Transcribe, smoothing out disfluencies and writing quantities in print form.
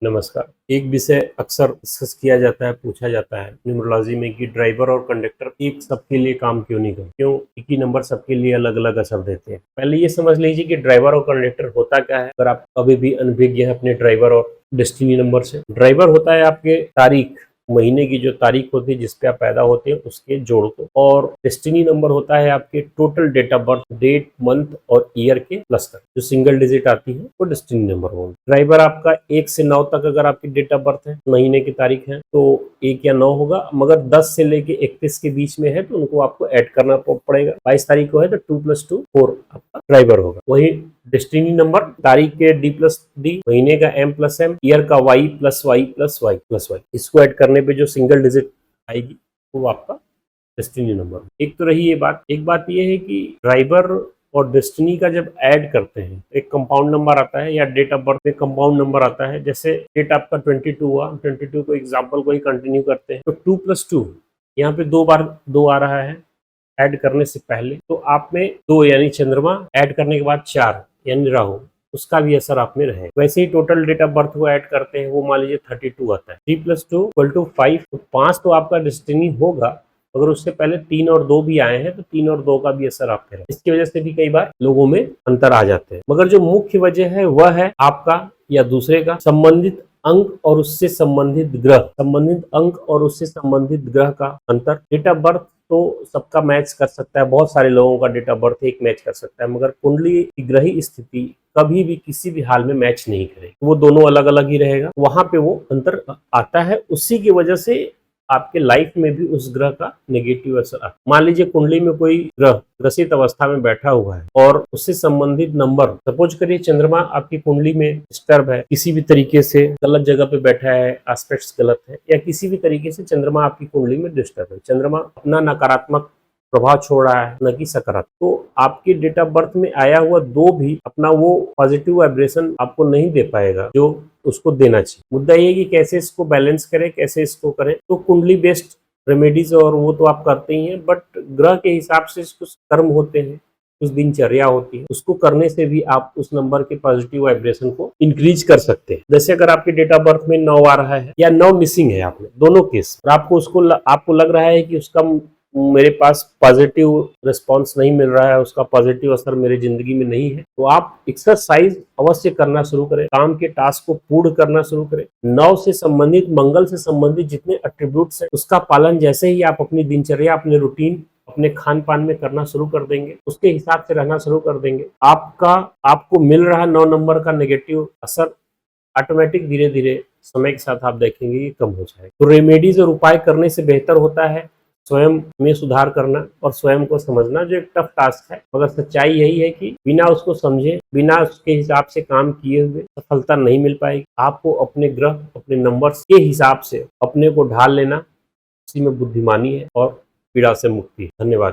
नमस्कार। एक विषय अक्सर डिस्कस किया जाता है, पूछा जाता है न्यूमरोलॉजी में कि ड्राइवर और कंडक्टर एक सबके लिए काम क्यों नहीं करते? क्यों एक ही नंबर सबके लिए अलग-अलग असर देते हैं? पहले ये समझ लीजिए कि ड्राइवर और कंडक्टर होता क्या है, अगर आप अभी भी अनभिज्ञ हैं अपने ड्राइवर और डेस्टिनी नंबर से। ड्राइवर होता है आपके तारीख, महीने की जो तारीख होती है जिस पे आप पैदा होते हैं उसके जोड़ को, और डेस्टिनी नंबर होता है आपके total date of birth, date, month और ईयर के प्लस तक जो सिंगल डिजिट आती है वो डेस्टिनी नंबर होगा। ड्राइवर आपका 1 से 9 तक अगर आपकी डेट ऑफ बर्थ है, महीने की तारीख है, तो 1 या 9 होगा। मगर 10 से लेके 31 के बीच में है तो उनको आपको ऐड करना पड़ेगा। 22 तारीख को है तो 2 + 2 4 आपका ड्राइवर होगा। वही डेस्टिनी नंबर तारीख के D+D, महीने का M+M, ईयर का Y+Y+Y+Y, इसको ऐड करने पे जो सिंगल डिजिट आएगी वो आपका डेस्टिनी नंबर। एक तो रही ये बात। एक बात ये है कि ड्राइवर और डेस्टिनी का जब ऐड करते हैं एक कंपाउंड नंबर आता है, या डेट ऑफ बर्थ में कंपाउंड नंबर आता है। जैसे डेट आपका 22 हुआ, 22 को एग्जाम्पल को ही कंटिन्यू करते हैं, तो 2 + 2 यहाँ पे 2 बार 2 आ रहा है ऐड करने से पहले, तो आप में 2 यानी चंद्रमा, ऐड करने के बाद 4 यानी राहु, उसका भी असर आप में रहेगा। वैसे ही टोटल डेट ऑफ बर्थ को ऐड करते हैं, वो मान लीजिए 32 आता है। 3 + 2 = 5, तो 5 तो आपका डेस्टिनी होगा। अगर उससे पहले 3 और 2 भी आए हैं तो 3 और 2 का भी असर आप करें। इसकी वजह से भी कई बार लोगों में अंतर आ जाते हैं। मगर जो मुख्य वजह है वह है आपका या दूसरे का संबंधित अंक और उससे संबंधित ग्रह, संबंधित अंक और उससे संबंधित ग्रह का अंतर। डेट ऑफ बर्थ तो सबका मैच कर सकता है, बहुत सारे लोगों का डेट ऑफ बर्थ एक मैच कर सकता है, मगर कुंडली की ग्रही स्थिति कभी भी किसी भी हाल में मैच नहीं करेगी, वो दोनों अलग अलग ही रहेगा। वहां पे वो अंतर आता है, उसी की वजह से आपके लाइफ में भी उस ग्रह का नेगेटिव असर आता। मान लीजिए कुंडली में कोई ग्रह ग्रसित अवस्था में बैठा हुआ है और उससे संबंधित नंबर, सपोज करिए चंद्रमा आपकी कुंडली में डिस्टर्ब है, किसी भी तरीके से गलत जगह पे बैठा है, एस्पेक्ट्स गलत है, या किसी भी तरीके से चंद्रमा आपकी कुंडली में डिस्टर्ब है, चंद्रमा अपना नकारात्मक प्रभाव छोड़ रहा है न कि सकारात्मक, तो आपकी डेट ऑफ बर्थ में आया हुआ 2 भी अपना वो पॉजिटिव वाइब्रेशन आपको नहीं दे पाएगा जो उसको देना चाहिए। मुद्दा ये है कि कैसे इसको बैलेंस करें, कैसे इसको करें। तो कुंडली बेस्ड रेमेडीज और वो तो आप करते ही हैं, बट ग्रह के हिसाब से कुछ कर्म होते हैं, कुछ दिनचर्या होती है, उसको करने से भी आप उस नंबर के पॉजिटिव वाइब्रेशन को इंक्रीज कर सकते हैं। जैसे अगर आपकी डेट ऑफ बर्थ में 9 आ रहा है या 9 मिसिंग है आपने, दोनों केस, और आपको लग रहा है कि उसका मेरे पास पॉजिटिव रिस्पांस नहीं मिल रहा है, उसका पॉजिटिव असर मेरी जिंदगी में नहीं है, तो आप एक्सरसाइज अवश्य करना शुरू करें, काम के टास्क को पूर्ण करना शुरू करें। 9 से संबंधित, मंगल से संबंधित जितने एट्रीब्यूट्स हैं उसका पालन जैसे ही आप अपनी दिनचर्या, अपने रूटीन, अपने खान पान में करना शुरू कर देंगे, उसके हिसाब से रहना शुरू कर देंगे, आपको मिल रहा 9 नंबर का नेगेटिव असर ऑटोमेटिक धीरे धीरे समय के साथ आप देखेंगे कि कम हो जाएगा। तो रेमेडीज और उपाय करने से बेहतर होता है स्वयं में सुधार करना और स्वयं को समझना, जो एक टफ टास्क है। मगर सच्चाई यही है कि बिना उसको समझे, बिना उसके हिसाब से काम किए हुए सफलता नहीं मिल पाएगी। आपको अपने ग्रह, अपने नंबर्स के हिसाब से अपने को ढाल लेना, उसी में बुद्धिमानी है और पीड़ा से मुक्ति है। धन्यवाद।